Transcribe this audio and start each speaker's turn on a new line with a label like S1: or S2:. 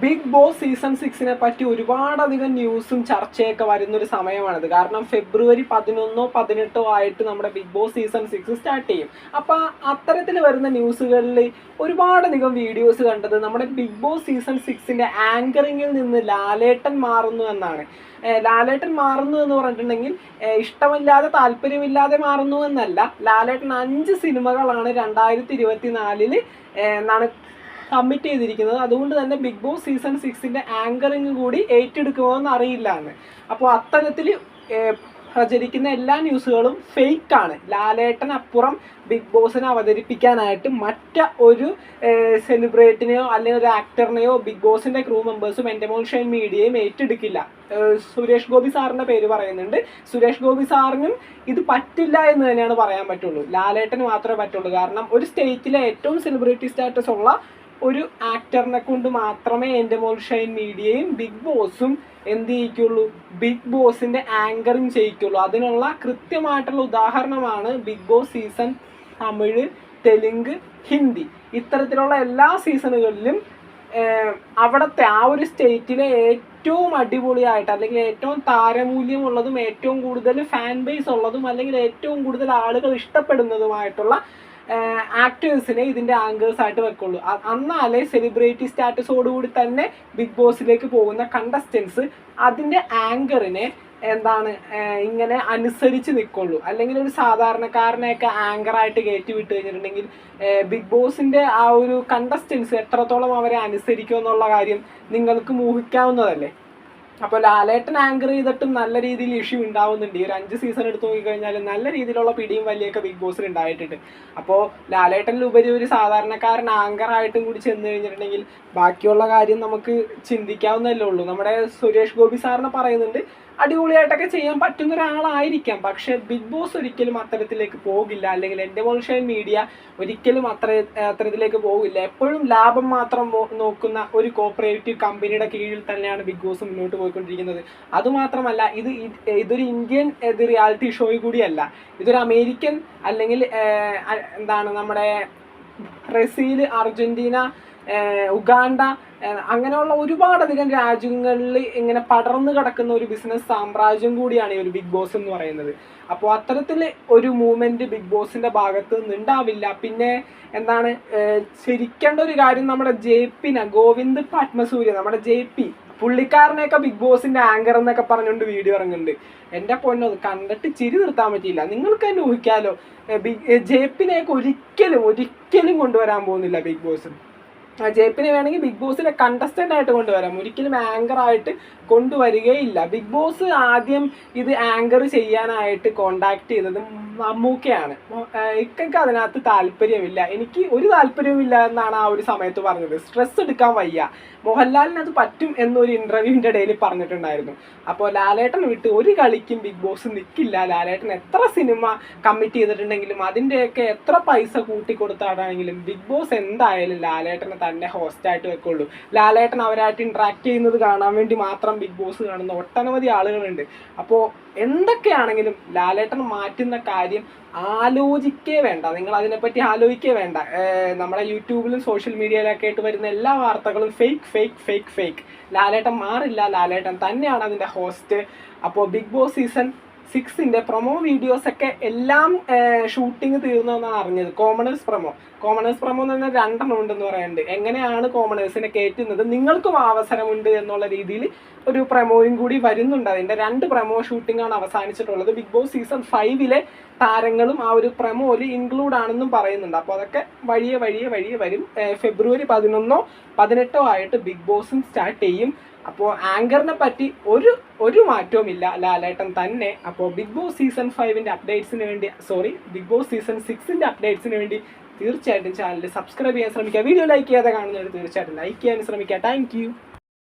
S1: Big Boss season 6 പറ്റി ഒരുപാടധികം ന്യൂസും ചർച്ചയൊക്കെ വരുന്നൊരു സമയമാണിത്. കാരണം ഫെബ്രുവരി 11 18 ആയിട്ട് നമ്മുടെ ബിഗ് ബോസ് സീസൺ 6 സ്റ്റാർട്ട് ചെയ്യും. അപ്പോൾ അത്തരത്തിൽ വരുന്ന ന്യൂസുകളിൽ ഒരുപാടധികം വീഡിയോസ് കണ്ടത് നമ്മുടെ ബിഗ് ബോസ് സീസൺ 6 ആങ്കറിങ്ങിൽ നിന്ന് ലാലേട്ടൻ മാറുന്നു എന്നാണ്. ലാലേട്ടൻ മാറുന്നു എന്ന് പറഞ്ഞിട്ടുണ്ടെങ്കിൽ ഇഷ്ടമില്ലാതെ താല്പര്യമില്ലാതെ മാറുന്നു എന്നല്ല. ലാലേട്ടൻ 5 സിനിമകളാണ് 2024 എന്നാണ് കമ്മിറ്റ് ചെയ്തിരിക്കുന്നത്. അതുകൊണ്ട് തന്നെ ബിഗ് ബോസ് സീസൺ 6 ആങ്കറിങ് കൂടി ഏറ്റെടുക്കുമോ എന്ന് അറിയില്ല എന്ന്. അപ്പോൾ അത്തരത്തിൽ പ്രചരിക്കുന്ന എല്ലാ ന്യൂസുകളും ഫേക്കാണ്. ലാലേട്ടനപ്പുറം ബിഗ് ബോസിനെ അവതരിപ്പിക്കാനായിട്ട് ഒരു സെലിബ്രിറ്റിനെയോ അല്ലെങ്കിൽ ഒരു ആക്ടറിനെയോ ബിഗ് ബോസിൻ്റെ ക്രൂ മെമ്പേഴ്സും എൻ്റെമോൾ ഷൈൻ മീഡിയയും ഏറ്റെടുക്കില്ല. സുരേഷ് ഗോപി സാറിൻ്റെ പേര് പറയുന്നുണ്ട്. സുരേഷ് ഗോപി സാറിനും ഇത് പറ്റില്ല എന്ന് തന്നെയാണ് പറയാൻ പറ്റുള്ളൂ. ലാലേട്ടന് മാത്രമേ പറ്റുള്ളൂ. കാരണം ഒരു സ്റ്റേറ്റിലെ ഏറ്റവും സെലിബ്രിറ്റി സ്റ്റാറ്റസ് ഉള്ള ഒരു ആക്ടറിനെ കൊണ്ട് മാത്രമേ എൻ്റെമോൾ ഷൈൻ മീഡിയയും ബിഗ് ബോസും എന്ത് ചെയ്യിക്കുള്ളൂ, ബിഗ് ബോസിൻ്റെ ആങ്കറിങ് ചെയ്യിക്കുള്ളൂ. അതിനുള്ള കൃത്യമായിട്ടുള്ള ഉദാഹരണമാണ് ബിഗ് ബോസ് സീസൺ തമിഴ്, തെലുങ്ക്, ഹിന്ദി. ഇത്തരത്തിലുള്ള എല്ലാ സീസണുകളിലും അവിടുത്തെ ആ ഒരു സ്റ്റേറ്റിലെ ഏറ്റവും അടിപൊളിയായിട്ട് അല്ലെങ്കിൽ ഏറ്റവും താരമൂല്യമുള്ളതും ഏറ്റവും കൂടുതൽ ഫാൻ ബേസ് ഉള്ളതും അല്ലെങ്കിൽ ഏറ്റവും കൂടുതൽ ആളുകൾ ഇഷ്ടപ്പെടുന്നതുമായിട്ടുള്ള ആക്ടേഴ്സിനെ ഇതിൻ്റെ ആങ്കേഴ്സ് ആയിട്ട് വെക്കുള്ളൂ. എന്നാലേ സെലിബ്രിറ്റി സ്റ്റാറ്റസോടുകൂടി തന്നെ ബിഗ് ബോസിലേക്ക് പോകുന്ന കണ്ടസ്റ്റൻസ് അതിൻ്റെ ആങ്കറിനെ ഇങ്ങനെ അനുസരിച്ച് നിൽക്കുള്ളൂ. അല്ലെങ്കിൽ ഒരു സാധാരണക്കാരനെയൊക്കെ ആങ്കറായിട്ട് കയറ്റി വിട്ട് കഴിഞ്ഞിട്ടുണ്ടെങ്കിൽ ബിഗ് ബോസിൻ്റെ ആ ഒരു കണ്ടസ്റ്റൻസ് എത്രത്തോളം അവരെ അനുസരിക്കുമെന്നുള്ള കാര്യം നിങ്ങൾക്ക് ഊഹിക്കാവുന്നതല്ലേ. അപ്പോൾ ലാലേട്ടൻ ആങ്കർ ചെയ്തിട്ടും നല്ല രീതിയിൽ ഇഷ്യൂ ഉണ്ടാവുന്നുണ്ട്. ഈ ഒരു 5 സീസൺ എടുത്ത് നോക്കിക്കഴിഞ്ഞാൽ നല്ല രീതിയിലുള്ള പിടിയും വലിയൊക്കെ ബിഗ് ബോസിൽ ഉണ്ടായിട്ടുണ്ട്. അപ്പോൾ ലാലേട്ടനിലുപരി ഒരു സാധാരണക്കാരൻ ആങ്കറായിട്ടും കൂടി ചെന്ന് കഴിഞ്ഞിട്ടുണ്ടെങ്കിൽ ബാക്കിയുള്ള കാര്യം നമുക്ക് ചിന്തിക്കാവുന്നതല്ലേ ഉള്ളൂ. നമ്മുടെ സുരേഷ് ഗോപി സാറിനെ പറയുന്നുണ്ട് അടിപൊളിയായിട്ടൊക്കെ ചെയ്യാൻ പറ്റുന്ന ഒരാളായിരിക്കാം. പക്ഷെ ബിഗ് ബോസ് ഒരിക്കലും അത്തരത്തിലേക്ക് പോകില്ല. അല്ലെങ്കിൽ എൻ്റെമോൾ ഷൈൻ മീഡിയ ഒരിക്കലും അത്തരത്തിലേക്ക് പോകില്ല. എപ്പോഴും ലാഭം മാത്രം നോക്കുന്ന ഒരു കോപ്പറേറ്റീവ് കമ്പനിയുടെ കീഴിൽ തന്നെയാണ് ബിഗ് ബോസ് മുന്നോട്ട് പോയിക്കൊണ്ടിരിക്കുന്നത്. അതുമാത്രമല്ല ഇതൊരു ഇന്ത്യൻ റിയാലിറ്റി ഷോ കൂടിയല്ല. ഇതൊരു അമേരിക്കൻ അല്ലെങ്കിൽ നമ്മുടെ ബ്രസീൽ, അർജന്റീന, ഉഗാണ്ട അങ്ങനെയുള്ള ഒരുപാടധികം രാജ്യങ്ങളിൽ ഇങ്ങനെ പടർന്നു കിടക്കുന്ന ഒരു ബിസിനസ് സാമ്രാജ്യം കൂടിയാണ് ഈ ഒരു ബിഗ് ബോസ് എന്ന് പറയുന്നത്. അപ്പോൾ അത്തരത്തിൽ ഒരു മൂവ്മെൻറ്റ് ബിഗ് ബോസിൻ്റെ ഭാഗത്ത് നിന്നുണ്ടാവില്ല. പിന്നെ ചിരിക്കേണ്ട ഒരു കാര്യം നമ്മുടെ ഗോവിന്ദ് പത്മസൂര്യ, നമ്മുടെ JP പുള്ളിക്കാരനെയൊക്കെ ബിഗ് ബോസിൻ്റെ ആങ്കർ എന്നൊക്കെ പറഞ്ഞുകൊണ്ട് വീഡിയോ ഇറങ്ങുന്നുണ്ട്. എൻ്റെ പൊന്നത് കണ്ടിട്ട് ചിരി നിർത്താൻ പറ്റിയില്ല. നിങ്ങൾക്ക് തന്നെ ഊഹിക്കാലോ, JPനെയൊക്കെ ഒരിക്കലും കൊണ്ടുവരാൻ പോകുന്നില്ല ബിഗ് ബോസ്. JPനെ വേണമെങ്കിൽ ബിഗ് ബോസിലെ കണ്ടസ്റ്റൻ്റ് ആയിട്ട് കൊണ്ടുവരാം, ഒരിക്കലും ആങ്കറായിട്ട് കൊണ്ടുവരികയില്ല. ബിഗ് ബോസ് ആദ്യം ഇത് ആങ്കർ ചെയ്യാനായിട്ട് കോണ്ടാക്ട് ചെയ്തത് മമ്മൂക്കയാണ്. ഇക്കൊക്കെ അതിനകത്ത് താല്പര്യമില്ല, എനിക്ക് ഒരു താല്പര്യവുമില്ല എന്നാണ് ആ ഒരു സമയത്ത് പറഞ്ഞത്. സ്ട്രെസ് എടുക്കാൻ വയ്യ. മോഹൻലാലിന് അത് പറ്റും എന്നൊരു ഇൻ്റർവ്യൂവിൻ്റെ ഇടയിൽ പറഞ്ഞിട്ടുണ്ടായിരുന്നു. അപ്പോൾ ലാലേട്ടൻ വിട്ട് ഒരു കളിക്കും ബിഗ് ബോസ് നിൽക്കില്ല. ലാലേട്ടൻ എത്ര സിനിമ കമ്മിറ്റ് ചെയ്തിട്ടുണ്ടെങ്കിലും അതിൻ്റെയൊക്കെ എത്ര പൈസ കൂട്ടിക്കൊടുത്താണെങ്കിലും ബിഗ് ബോസ് എന്തായാലും ലാലേട്ടനെ തന്നെ ഹോസ്റ്റായിട്ട് വെക്കുള്ളൂ. ലാലേട്ടൻ അവരായിട്ട് ഇൻട്രാക്ട് ചെയ്യുന്നത് കാണാൻ വേണ്ടി മാത്രം ബിഗ് ബോസ് കാണുന്ന ഒട്ടനവധി ആളുകളുണ്ട്. അപ്പോൾ എന്തൊക്കെയാണെങ്കിലും ലാലേട്ടൻ മാറ്റുന്ന കാര്യം ആലോചിക്കേ വേണ്ട. നിങ്ങൾ അതിനെപ്പറ്റി ആലോചിക്കേ വേണ്ട. നമ്മുടെ യൂട്യൂബിലും സോഷ്യൽ മീഡിയയിലൊക്കെ ആയിട്ട് വരുന്ന എല്ലാ വാർത്തകളും ഫേക്ക്. ലാലേട്ടൻ മാറില്ല, ലാലേട്ടൻ തന്നെയാണ് അതിൻ്റെ ഹോസ്റ്റ്. അപ്പോൾ ബിഗ് ബോസ് സീസൺ 6 പ്രൊമോ വീഡിയോസൊക്കെ എല്ലാം ഷൂട്ടിങ് തീർന്നതെന്നാണ് അറിഞ്ഞത്. കോമണേഴ്സ് പ്രൊമോ എന്ന് പറഞ്ഞാൽ 2 ഉണ്ടെന്ന് പറയുന്നുണ്ട്. എങ്ങനെയാണ് കോമണേഴ്സിനെ കയറ്റുന്നത്, നിങ്ങൾക്കും അവസരമുണ്ട് എന്നുള്ള രീതിയിൽ ഒരു പ്രൊമോയും കൂടി വരുന്നുണ്ട്. അതിൻ്റെ 2 പ്രൊമോ ഷൂട്ടിംഗാണ് അവസാനിച്ചിട്ടുള്ളത്. ബിഗ് ബോസ് സീസൺ 5 താരങ്ങളും ആ ഒരു പ്രൊമോയിൽ ഇൻക്ലൂഡ് ആണെന്നും പറയുന്നുണ്ട്. അപ്പോൾ അതൊക്കെ വഴിയെ വരും. ഫെബ്രുവരി 11 18 ആയിട്ട് ബിഗ് ബോസും സ്റ്റാർട്ട് ചെയ്യും. അപ്പോൾ ആങ്കറിനെ പറ്റി ഒരു മാറ്റവുമില്ല, ലാലേട്ടൻ തന്നെ. അപ്പോൾ ബിഗ് ബോസ് സീസൺ 5 അപ്ഡേറ്റ്സിന് വേണ്ടി ബിഗ് ബോസ് സീസൺ 6 അപ്ഡേറ്റ്സിന് വേണ്ടി തീർച്ചയായിട്ടും ചാനൽ സബ്സ്ക്രൈബ് ചെയ്യാൻ ശ്രമിക്കുക. വീഡിയോ ലൈക്ക് ചെയ്യാതെ കാണുന്നവർ തീർച്ചയായിട്ടും ലൈക്ക് ചെയ്യാൻ ശ്രമിക്കുക. Thank you.